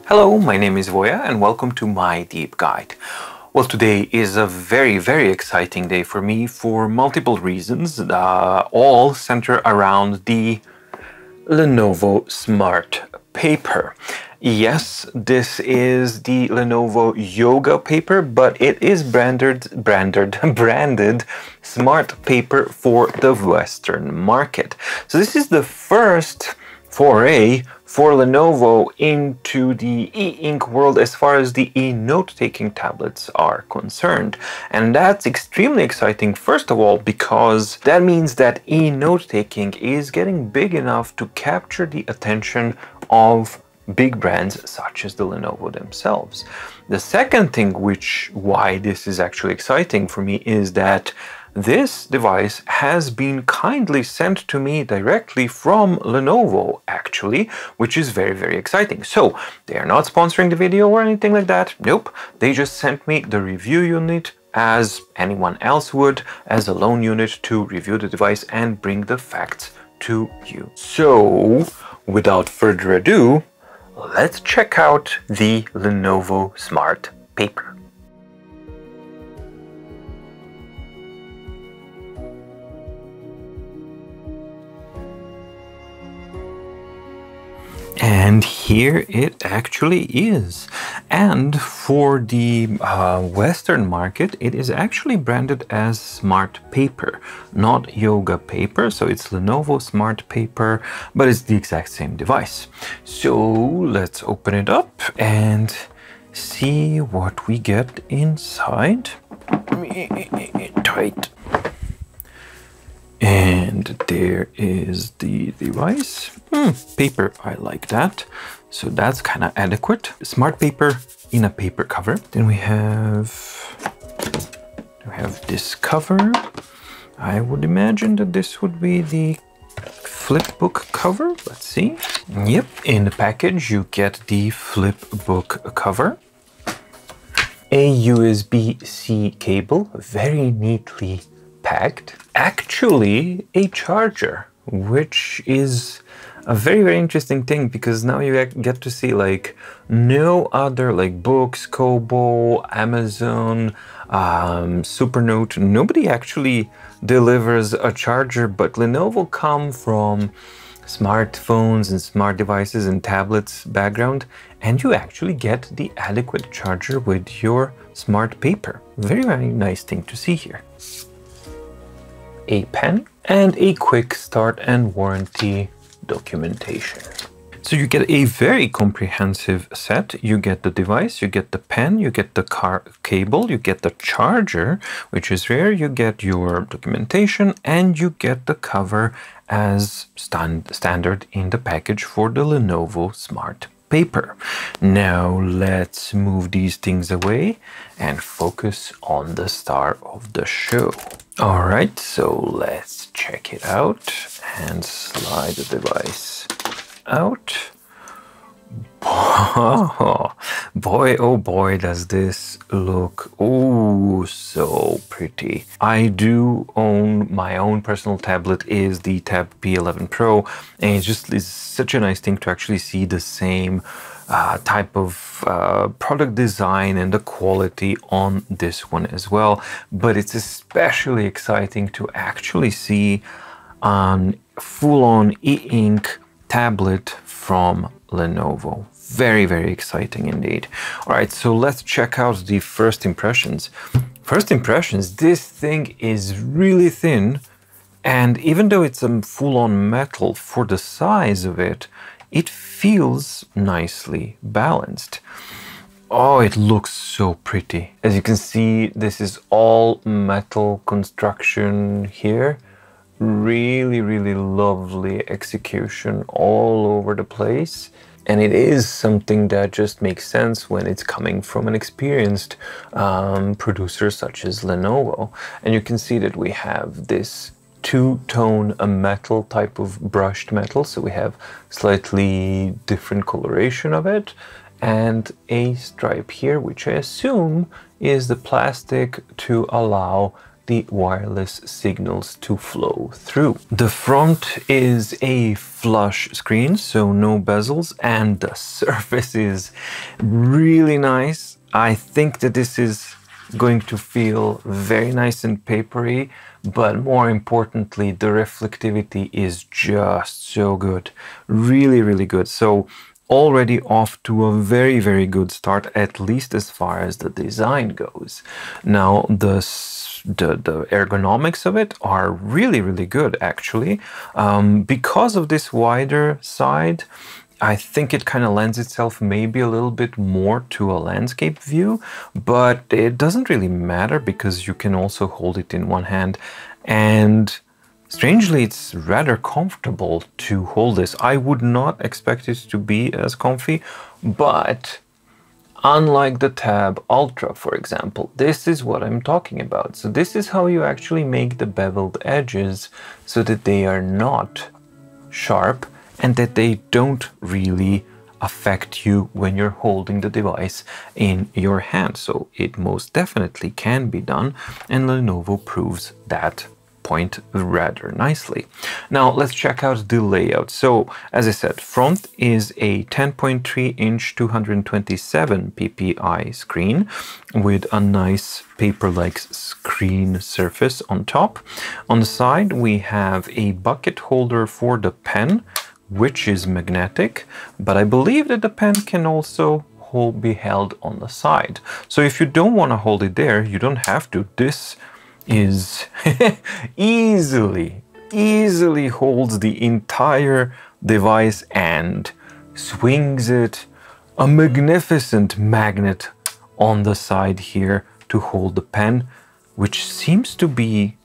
Hello, my name is Voya and welcome to my deep guide. Well, today is a very exciting day for me for multiple reasons, all center around the Lenovo Smart Paper. Yes, this is the Lenovo Yoga paper, but it is branded Smart Paper for the Western market. So this is the first foray for Lenovo into the e-ink world as far as the e-note-taking tablets are concerned. And that's extremely exciting, first of all, because that means that e-note-taking is getting big enough to capture the attention of big brands such as the Lenovo themselves. The second thing why this is actually exciting for me is that this device has been kindly sent to me directly from Lenovo, actually, which is very exciting. So they are not sponsoring the video or anything like that. Nope. They just sent me the review unit as anyone else would, as a loan unit to review the device and bring the facts to you. So without further ado, let's check out the Lenovo Smart Paper. And here it actually is. And for the Western market, it is actually branded as Smart Paper, not Yoga Paper. So it's Lenovo Smart Paper, but it's the exact same device. So let's open it up and see what we get inside. Tight. And there is the device. Paper, I like that. So that's kind of adequate. Smart Paper in a paper cover. Then we have this cover. I would imagine that this would be the flip book cover. Let's see. Yep, in the package you get the flip book cover. A USB-C cable, very neatly packed. Actually a charger, which is a very interesting thing, because now you get to see like no other, like books, Kobo, Amazon, Supernote, nobody actually delivers a charger, but Lenovo come from smartphones and smart devices and tablets background, and you actually get the adequate charger with your Smart Paper. Very nice thing to see here. A pen and a quick start and warranty documentation. So you get a very comprehensive set. You get the device, you get the pen, you get the cable, you get the charger, which is rare, you get your documentation, and you get the cover as standard in the package for the Lenovo Smart Paper. Now let's move these things away and focus on the star of the show. All right, so let's check it out and slide the device out. Oh, boy, oh boy, does this look so pretty. I do own my own personal tablet, is the Tab P11 Pro, and it's such a nice thing to actually see the same type of product design and the quality on this one as well. But it's especially exciting to actually see a full-on e-ink tablet from Lenovo. Very exciting indeed. All right, so let's check out the first impressions. First impressions, this thing is really thin, and even though it's a full-on metal, for the size of it, it feels nicely balanced. Oh, it looks so pretty. As you can see, this is all metal construction here. Really lovely execution all over the place. And it is something that just makes sense when it's coming from an experienced producer such as Lenovo. And you can see that we have this two-tone metal type of brushed metal, so we have slightly different coloration of it, and a stripe here, which I assume is the plastic to allow the wireless signals to flow through. The front is a flush screen, so no bezels, and the surface is really nice. I think that this is going to feel very nice and papery, but more importantly, the reflectivity is just so good. Really, really good. So already off to a very, very good start, at least as far as the design goes. Now, the ergonomics of it are really, really good, actually. Because of this wider side, I think it kind of lends itself maybe a little bit more to a landscape view, but it doesn't really matter because you can also hold it in one hand. And strangely, it's rather comfortable to hold this. I would not expect it to be as comfy, but unlike the Tab Ultra, for example, this is what I'm talking about. So this is how you actually make the beveled edges so that they are not sharp and that they don't really affect you when you're holding the device in your hand. So it most definitely can be done, and Lenovo proves that point rather nicely. Now let's check out the layout. So as I said, front is a 10.3-inch 227 ppi screen with a nice paper-like screen surface on top. On the side we have a bucket holder for the pen, which is magnetic, but I believe that the pen can also be held on the side. So if you don't want to hold it there, you don't have to. This is easily holds the entire device and swings it. A magnificent magnet on the side here to hold the pen, which seems to be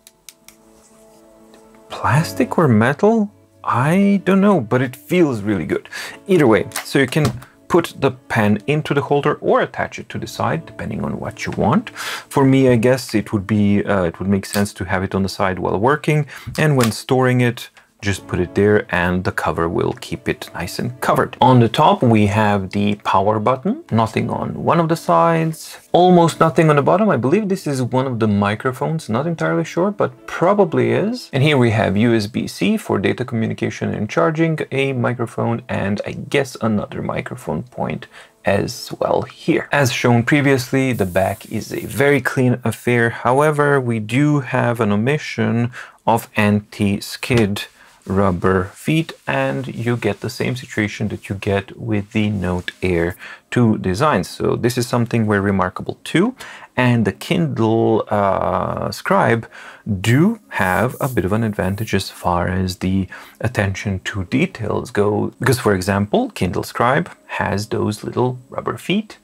plastic or metal. I don't know, but it feels really good. Either way, so you can put the pen into the holder or attach it to the side, depending on what you want. For me, I guess it would be it would make sense to have it on the side while working, and when storing it, just put it there and the cover will keep it nice and covered. On the top we have the power button, nothing on one of the sides, almost nothing on the bottom. I believe this is one of the microphones, not entirely sure, but probably is. And here we have USB-C for data communication and charging, a microphone, and I guess another microphone point as well here. As shown previously, the back is a very clean affair. However, we do have an omission of anti-skid rubber feet, and you get the same situation that you get with the Note Air 2 designs. So this is something very remarkable too. And the Kindle Scribe do have a bit of an advantage as far as the attention to details go. Because, for example, Kindle Scribe has those little rubber feet.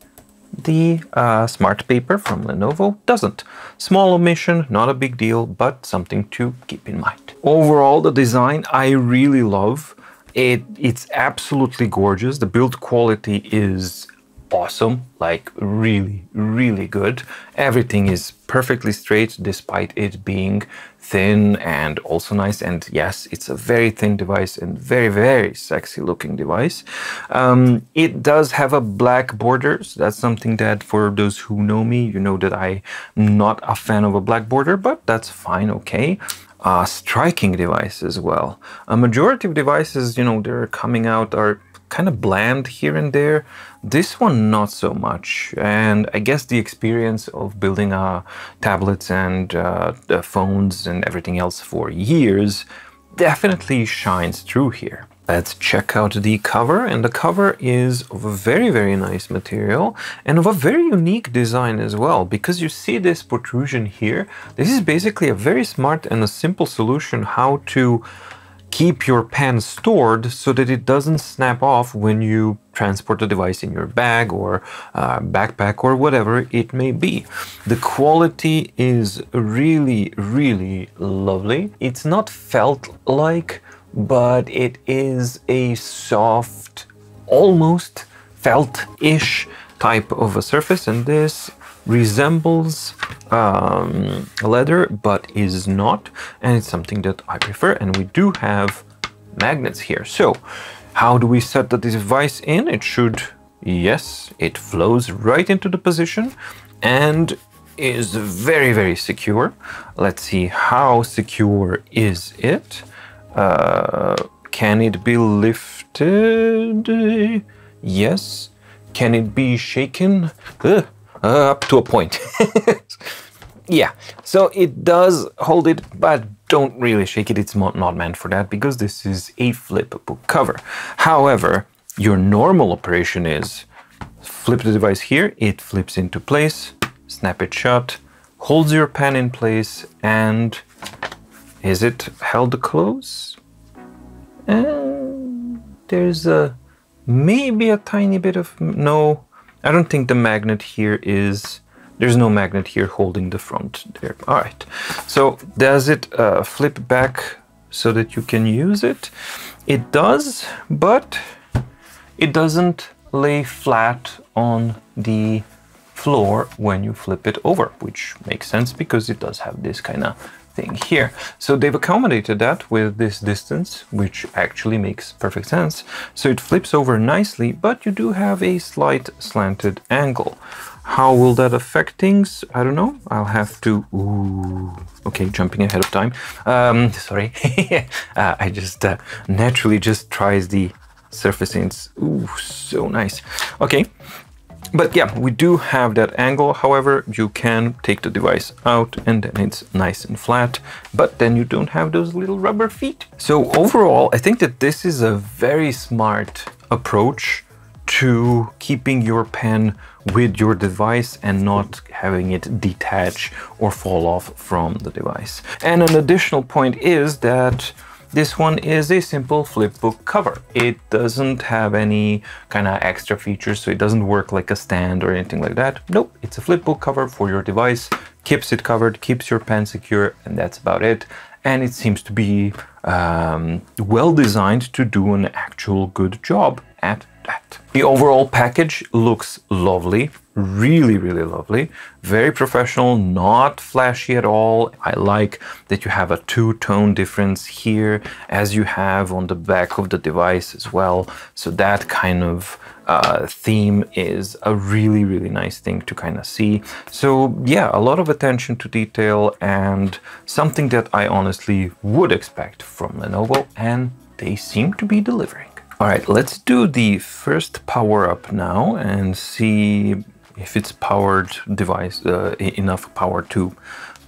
The Smart Paper from Lenovo doesn't. Small omission, not a big deal, but something to keep in mind. Overall, the design I really love. It's absolutely gorgeous. The build quality is awesome, like really, really good. Everything is perfectly straight despite it being thin and also nice. And yes, it's a very thin device and very, very sexy looking device. It does have a black border, so that's something that for those who know me, you know that I'm not a fan of a black border, but that's fine, okay. Striking device as well. A majority of devices, you know, they're coming out are kind of bland here and there. This one not so much, and I guess the experience of building tablets and the phones and everything else for years definitely shines through here. Let's check out the cover, and the cover is of a very, very nice material and of a very unique design as well, because you see this protrusion here. This is basically a very smart and a simple solution how to keep your pen stored so that it doesn't snap off when you transport the device in your bag or backpack or whatever it may be. The quality is really, really lovely. It's not felt-like, but it is a soft, almost felt-ish type of a surface, and this resembles leather but is not, and it's something that I prefer. And we do have magnets here. So how do we set the device in? It should, yes, it flows right into the position, and is very, very secure. Let's see, how secure is it? Can it be lifted? Yes. Can it be shaken? Up to a point. Yeah, so it does hold it, but don't really shake it. It's not meant for that because this is a flip book cover. However, your normal operation is flip the device here, it flips into place, snap it shut, holds your pen in place, and is it held close? There's maybe a tiny bit of, no, I don't think the magnet here is, there's no magnet here holding the front there. All right, so does it flip back so that you can use it? It does, but it doesn't lay flat on the floor when you flip it over, which makes sense because it does have this kind of thing here. So they've accommodated that with this distance, which actually makes perfect sense. So it flips over nicely, but you do have a slight slanted angle. How will that affect things? I don't know. I'll have to... Ooh. Okay, jumping ahead of time. Sorry. I just naturally just tries the surfacings. Ooh, so nice. Okay. But yeah, we do have that angle. However, you can take the device out and then it's nice and flat, but then you don't have those little rubber feet. So overall, I think that this is a very smart approach to keeping your pen with your device and not having it detach or fall off from the device. And an additional point is that this one is a simple flip book cover. It doesn't have any kind of extra features, so it doesn't work like a stand or anything like that. Nope, it's a flip book cover for your device, keeps it covered, keeps your pen secure, and that's about it. And it seems to be well designed to do an actual good job at that. The overall package looks lovely, really, really lovely, very professional, not flashy at all. I like that you have a two-tone difference here as you have on the back of the device as well. So that kind of theme is a really, really nice thing to kind of see. So yeah, a lot of attention to detail and something that I honestly would expect from Lenovo, and they seem to be delivering. All right, let's do the first power up now and see if it's powered device, enough power to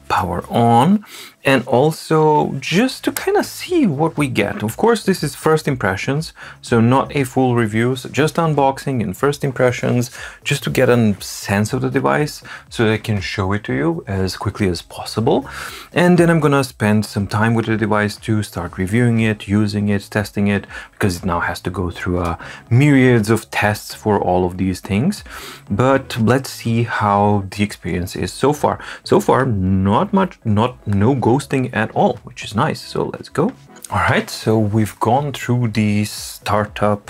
power on, and also just to kind of see what we get. Of course, this is first impressions, so not a full review, so just unboxing and first impressions, just to get a sense of the device so that I can show it to you as quickly as possible. And then I'm gonna spend some time with the device to start reviewing it, using it, testing it, because it now has to go through myriads of tests for all of these things. But let's see how the experience is so far. So far, not much, no ghosting at all, which is nice. So let's go. All right, so we've gone through the startup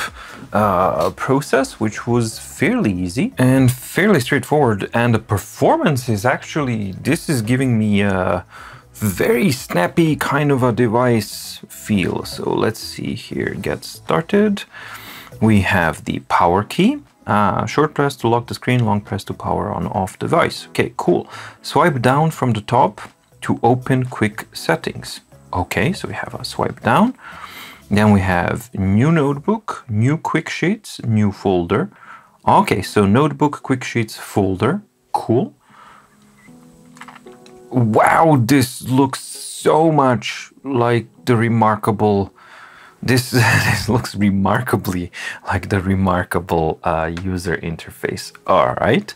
process, which was fairly easy and fairly straightforward. And the performance is actually, this is giving me a very snappy kind of a device feel. So let's see here, get started. We have the power key. Short press to lock the screen, long press to power on off device. Okay, cool. Swipe down from the top to open quick settings. Okay, so we have a swipe down. Then we have new notebook, new quick sheets, new folder. Okay, so notebook, quick sheets, folder. Cool. Wow, this looks so much like the remarkable. This looks remarkably like the remarkable user interface. All right.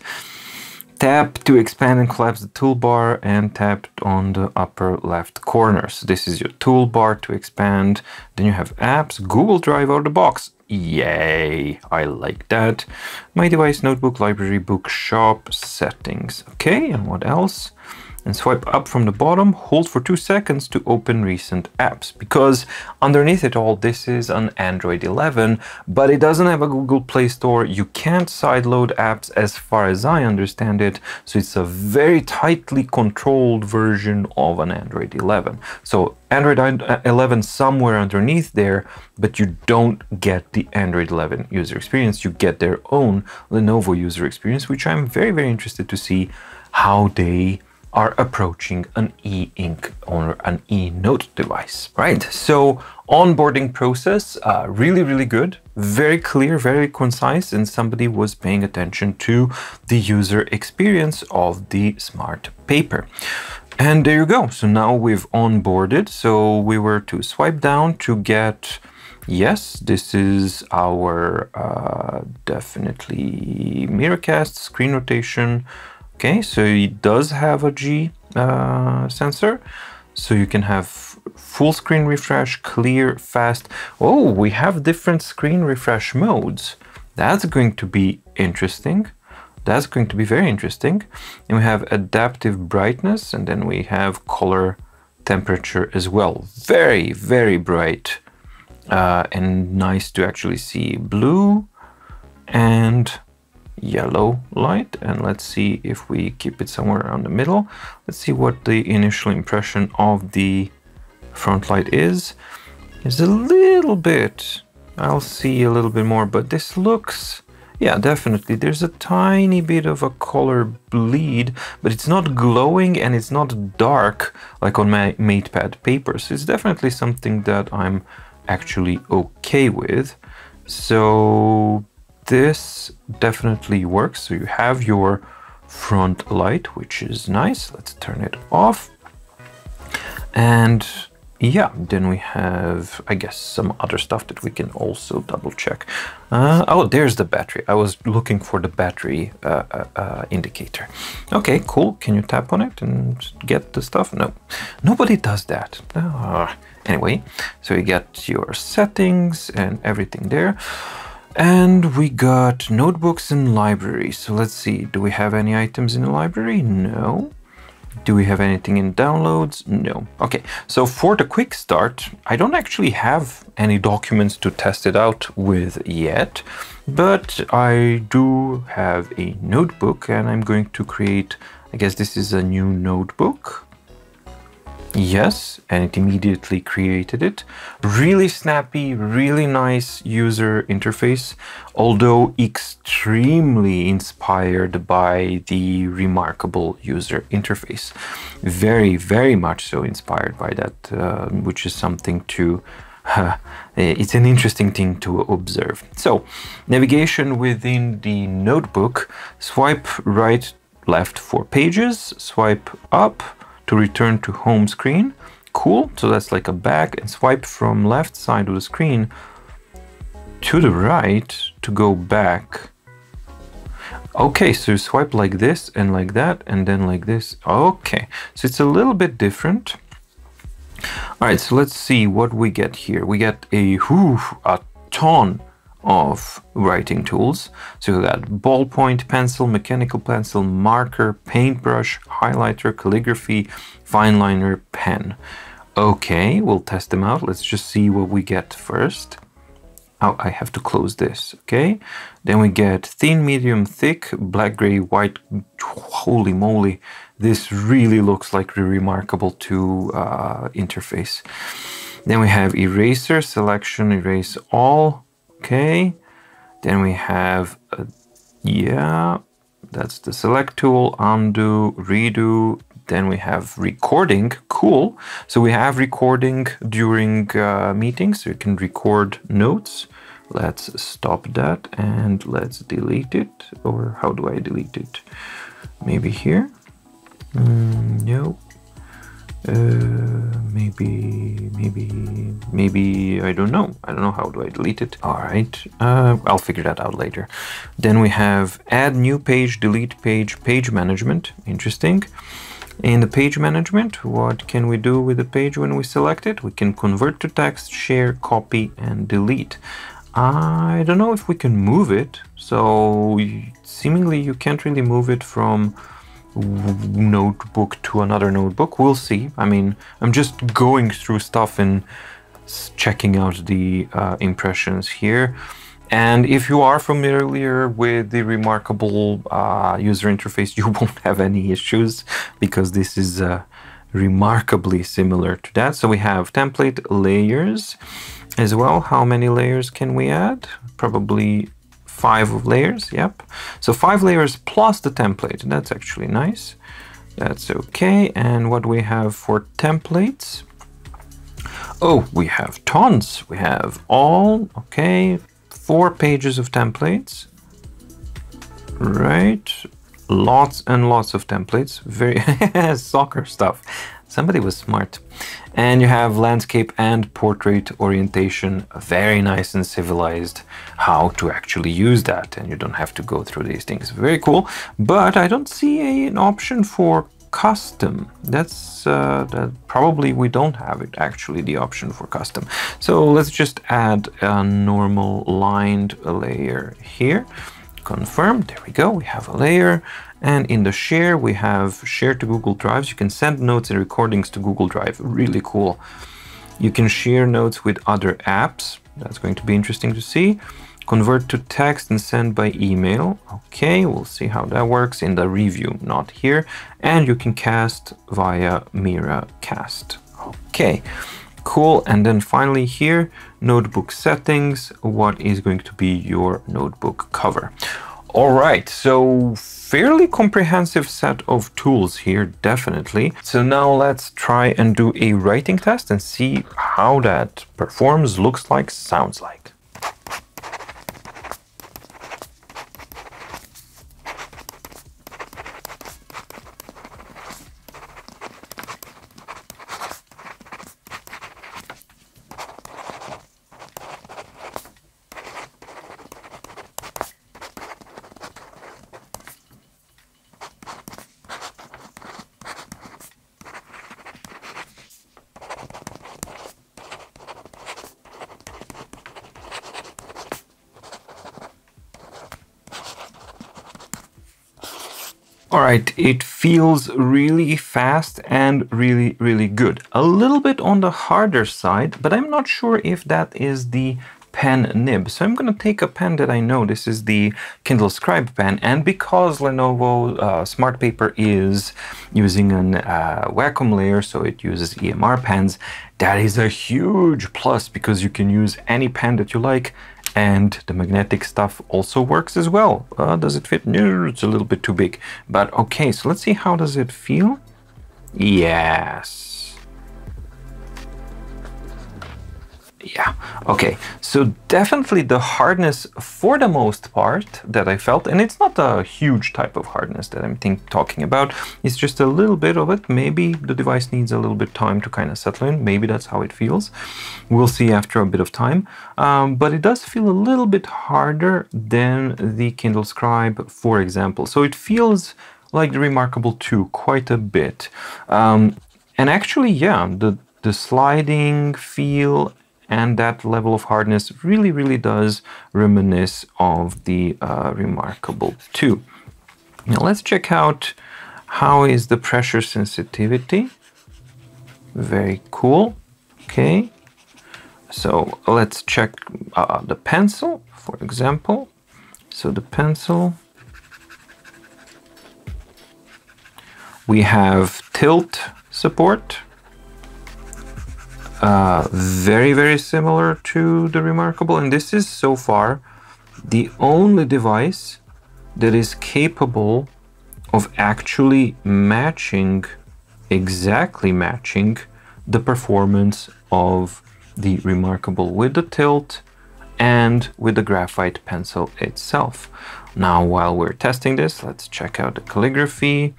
Tap to expand and collapse the toolbar and tap on the upper left corner. So this is your toolbar to expand. Then you have apps, Google Drive out of the box. Yay, I like that. My device, notebook, library, book, shop, settings. Okay, and what else? and swipe up from the bottom, hold for 2 seconds to open recent apps. Because underneath it all, this is an Android 11, but it doesn't have a Google Play Store. You can't sideload apps as far as I understand it. So it's a very tightly controlled version of an Android 11. So Android 11 somewhere underneath there, but you don't get the Android 11 user experience. You get their own Lenovo user experience, which I'm very, very interested to see how they are approaching an e-ink or an e-note device. Right, so onboarding process, really, really good, very clear, very concise, and somebody was paying attention to the user experience of the Smart Paper. And there you go. So now we've onboarded. So we were to swipe down to get, yes, this is our definitely Miracast screen rotation. Okay, so it does have a G sensor, so you can have full screen refresh, clear, fast. Oh, we have different screen refresh modes. That's going to be interesting. That's going to be very interesting. And we have adaptive brightness, and then we have color temperature as well. Very, very bright and nice to actually see blue and yellow light. And let's see if we keep it somewhere around the middle. Let's see what the initial impression of the front light is. It's a little bit, I'll see a little bit more, but this looks, yeah, definitely there's a tiny bit of a color bleed, but it's not glowing and it's not dark like on my MatePad paper. So it's definitely something that I'm actually okay with. So this definitely works. So you have your front light, which is nice. Let's turn it off. And yeah, then we have, I guess, some other stuff that we can also double check. Oh, there's the battery. I was looking for the battery indicator. Okay, cool. Can you tap on it and get the stuff? No, nobody does that. Anyway, so you get your settings and everything there. And we got notebooks and library. So let's see, do we have any items in the library? No. Do we have anything in downloads? No. Okay, so for the quick start, I don't actually have any documents to test it out with yet, but I do have a notebook and I'm going to create, I guess this is a new notebook. Yes, and it immediately created it. Really snappy, really nice user interface, although extremely inspired by the remarkable user interface. Very, very much so inspired by that, which is something to, it's an interesting thing to observe. So, navigation within the notebook, swipe right, left for pages, swipe up to return to home screen. Cool, so that's like a back, and swipe from left side of the screen to the right to go back. Okay, so you swipe like this and like that and then like this. Okay, so it's a little bit different. All right, so let's see what we get here. We get a ton of writing tools. So we got ballpoint pencil, mechanical pencil, marker, paintbrush, highlighter, calligraphy, fine liner, pen. Okay, we'll test them out. Let's just see what we get first. Oh, I have to close this. Okay, then we get thin, medium, thick, black, gray, white. Holy moly, this really looks like a remarkable to interface. Then we have eraser, selection, erase all. Okay, then we have, yeah, that's the select tool, undo, redo. Then we have recording, cool. So we have recording during meetings, so you can record notes. Let's stop that and let's delete it. Or how do I delete it? Maybe here? No. Maybe, I don't know. I don't know, how do I delete it? All right, I'll figure that out later. Then we have add new page, delete page, page management. Interesting. In the page management, what can we do with the page when we select it? We can convert to text, share, copy, and delete. I don't know if we can move it. So seemingly you can't really move it from notebook to another notebook. We'll see. I mean, I'm just going through stuff and checking out the impressions here. And if you are familiar with the Remarkable user interface, you won't have any issues because this is remarkably similar to that. So we have template layers as well. How many layers can we add? Probably 5 layers. Yep. So 5 layers plus the template. That's actually nice. That's okay. And what we have for templates? Oh, we have tons. We have all, okay, 4 pages of templates. Right. Lots and lots of templates. Very soccer stuff. Somebody was smart. And you have landscape and portrait orientation. Very nice and civilized how to actually use that. And you don't have to go through these things. Very cool. But I don't see an option for custom. That's that probably we don't have it actually, the option for custom. So let's just add a normal lined layer here. Confirm. There we go. We have a layer. And in the share, we have share to Google Drives. You can send notes and recordings to Google Drive. Really cool. You can share notes with other apps. That's going to be interesting to see. Convert to text and send by email. Okay, we'll see how that works in the review, not here. And you can cast via Miracast. Okay, cool. And then finally here, notebook settings. What is going to be your notebook cover? All right, so fairly comprehensive set of tools here, definitely. So now let's try and do a writing test and see how that performs, looks like, sounds like. All right, it feels really fast and really good. A little bit on the harder side, but I'm not sure if that is the pen nib. So I'm going to take a pen that I know. This is the Kindle Scribe pen, and because Lenovo Smart Paper is using an Wacom layer, so it uses EMR pens, that is a huge plus because you can use any pen that you like. And the magnetic stuff also works as well. Does it fit? No, it's a little bit too big. But okay, so let's see, how does it feel? Yes. Yeah, okay. So definitely the hardness for the most part that I felt, and it's not a huge type of hardness that I'm talking about, it's just a little bit of it. Maybe the device needs a little bit time to kind of settle in. Maybe that's how it feels. We'll see after a bit of time. But it does feel a little bit harder than the Kindle Scribe, for example. So it feels like the Remarkable 2 quite a bit. And actually, yeah, the sliding feel and that level of hardness really does reminisce of the Remarkable 2. Now let's check out how is the pressure sensitivity. Very cool. Okay. So let's check the pencil, for example. So the pencil. We have tilt support. Very similar to the Remarkable, and this is so far the only device that is capable of actually exactly matching the performance of the Remarkable with the tilt and with the graphite pencil itself. Now, while we're testing this, let's check out the calligraphy.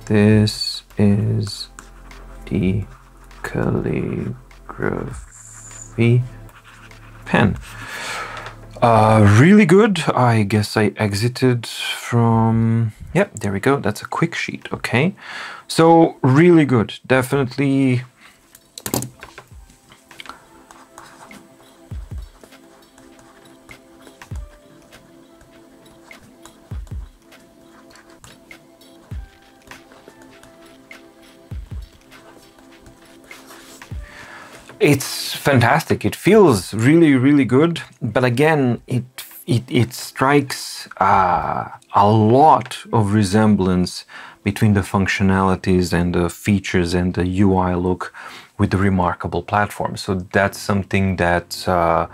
This is the calligraphy pen. Really good. I guess I exited from... Yep, there we go. That's a quick sheet. Okay. So really good. Definitely. It's fantastic. It feels really, really good. But again, it strikes a lot of resemblance between the functionalities and the features and the UI look with the Remarkable platform. So that's something that's a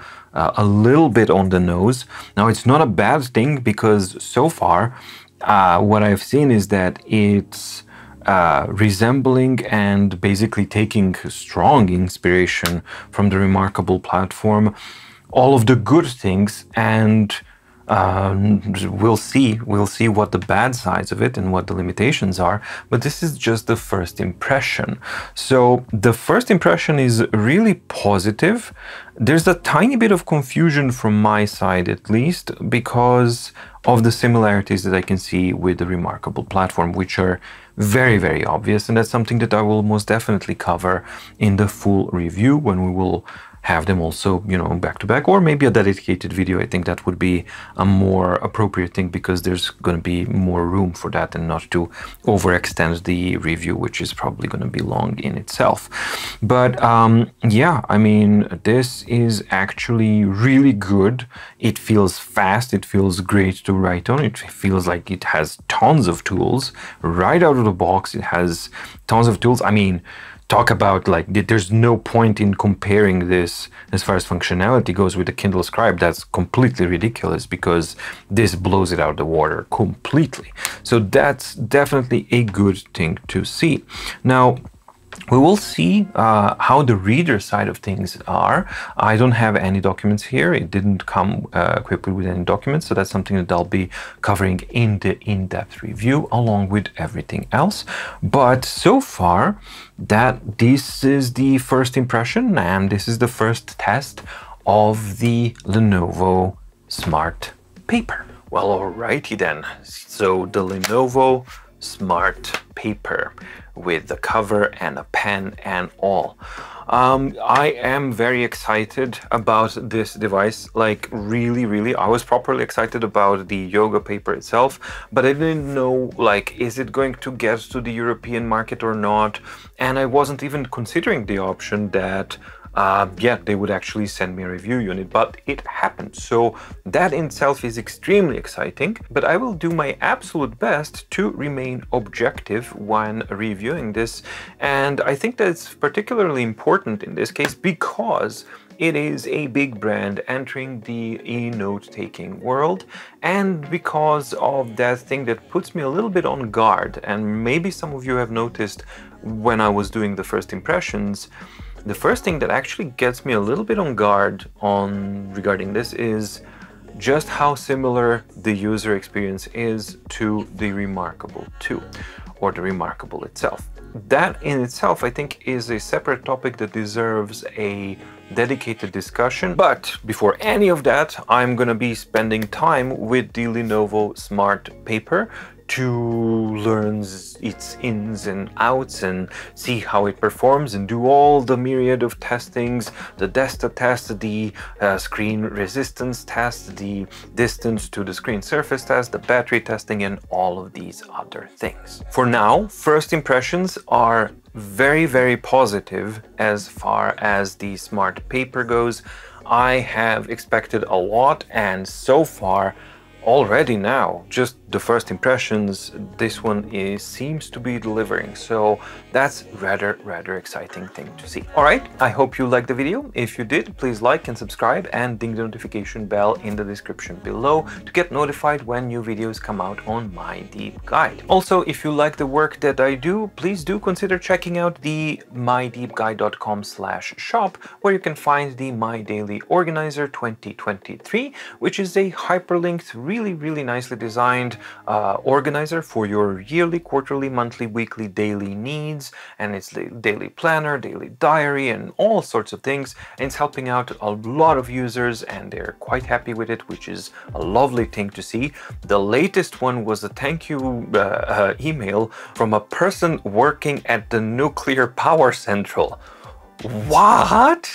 little bit on the nose. Now, it's not a bad thing because so far, what I've seen is that it's resembling and basically taking strong inspiration from the Remarkable platform, all of the good things, and we'll see what the bad sides of it and what the limitations are, but this is just the first impression. So the first impression is really positive. There's a tiny bit of confusion from my side, at least, because of the similarities that I can see with the Remarkable platform, which are very, very obvious, and that's something that I will most definitely cover in the full review when we will have them also, you know, back to back, or maybe a dedicated video. I think that would be a more appropriate thing because there's going to be more room for that and not to overextend the review, which is probably going to be long in itself. But yeah, I mean, this is actually really good. It feels fast. It feels great to write on. It feels like it has tons of tools right out of the box. It has tons of tools. I mean, talk about, like, there's no point in comparing this as far as functionality goes with the Kindle Scribe. That's completely ridiculous because this blows it out of the water completely. So that's definitely a good thing to see. Now, we will see how the reader side of things are. I don't have any documents here. It didn't come equipped with any documents, so that's something that I'll be covering in the in-depth review along with everything else. But so far, that this is the first impression and this is the first test of the Lenovo Smart Paper. Well, alrighty then. So the Lenovo Smart Paper with the cover and a pen and all. I am very excited about this device, like really. I was properly excited about the Yoga paper itself, but I didn't know, like, is it going to get to the European market or not? And I wasn't even considering the option that yeah, they would actually send me a review unit, but it happened. So that in itself is extremely exciting, but I will do my absolute best to remain objective when reviewing this. And I think that it's particularly important in this case because it is a big brand entering the e-note-taking world, and because of that thing that puts me a little bit on guard, and maybe some of you have noticed when I was doing the first impressions, the first thing that actually gets me a little bit on guard regarding this is just how similar the user experience is to the Remarkable 2 or the Remarkable itself. That in itself, I think, is a separate topic that deserves a dedicated discussion. But before any of that, I'm going to be spending time with the Lenovo Smart Paper to learn its ins and outs and see how it performs and do all the myriad of testings, the desktop test, the screen resistance test, the distance to the screen surface test, the battery testing, and all of these other things. For now, first impressions are very positive as far as the Smart Paper goes. I have expected a lot, and so far, already now, just the first impressions, this one seems to be delivering. So that's rather exciting thing to see. All right, I hope you liked the video. If you did, please like and subscribe and ding the notification bell in the description below to get notified when new videos come out on My Deep Guide. Also, if you like the work that I do, please do consider checking out the mydeepguide.com/shop, where you can find the My Daily Organizer 2023, which is a hyperlinked, really nicely designed organizer for your yearly, quarterly, monthly, weekly, daily needs, and it's the daily planner, daily diary, and all sorts of things. And it's helping out a lot of users, and they're quite happy with it, which is a lovely thing to see. The latest one was a thank you email from a person working at the nuclear power central. What?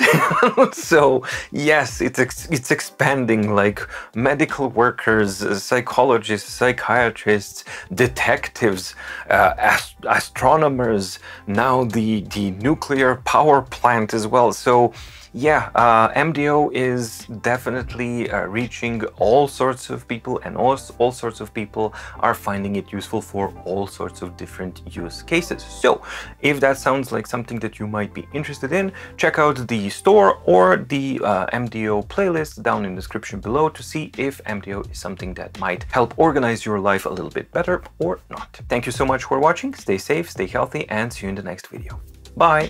So yes, it's expanding, like medical workers, psychologists, psychiatrists, detectives, astronomers, now the nuclear power plant as well. So yeah, MDO is definitely reaching all sorts of people, and all sorts of people are finding it useful for all sorts of different use cases. So if that sounds like something that you might be interested in, check out the store or the MDO playlist down in the description below to see if MDO is something that might help organize your life a little bit better or not. Thank you so much for watching. Stay safe, stay healthy, and see you in the next video. Bye!